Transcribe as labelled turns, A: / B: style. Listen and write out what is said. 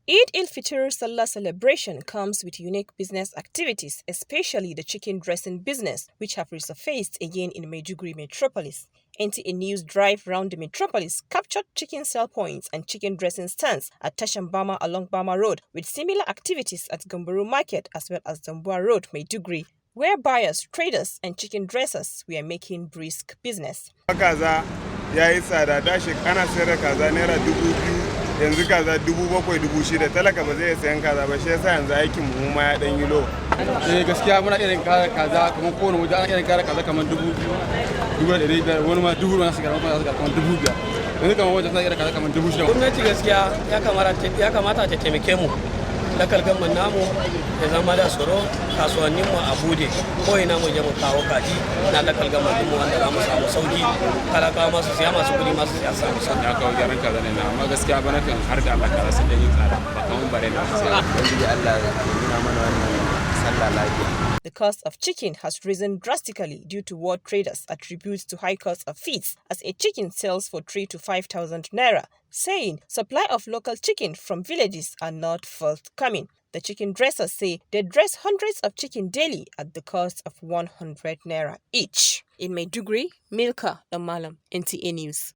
A: Eid-il-fitr Sallah celebration comes with unique business activities, especially the chicken dressing business, which have resurfaced again in Maiduguri metropolis. NTA News drive round the metropolis captured chicken sell points and chicken dressing stands at Tashambama along Bama Road, with similar activities at Gamburu Market as well as Damboa Road, Maiduguri, where buyers, traders and chicken dressers were making brisk business.
B: Kaza yayi tsada da shi ana sayar da kaza naira 2000 yanzu kaza 7,000 talaka ba zai sayan kaza ba shi yasa yanzu aikin mu ma ya dan yi low.
C: Gaskiya muna irin kara kaza kamar kowane waje ana irin kara kaza kamar 2,000 2,500 wani ma 2,000 na shiga kamar 5,000 yanzu kamar wajen suna irin kaza kamar 6,000.
D: Gwamnati gaskiya ya kamata ta taimake mu da kalgamman namu ya zama da tsaro kasuwannin mu a bude ko ina mu je mu kawo kaji na da kalgamman mu wanda za mu samu sauki talakawa masu siya masu kudi masu siya samu sauki.
C: Ya kawo gyaran kaza ne na amma gaskiya bana kan har da Allah kaza sun da yin tsada ba kamar bare na siya.
E: Wanda Allah ya nuna mana wannan sallah lafiya.
A: The cost of chicken has risen drastically due to what traders attribute to high cost of feeds, as a chicken sells for 3,000 to 5,000 naira, saying supply of local chicken from villages are not forthcoming. The chicken dressers say they dress hundreds of chicken daily at the cost of 100 naira each. In Maiduguri, Milka Malam, NTA News.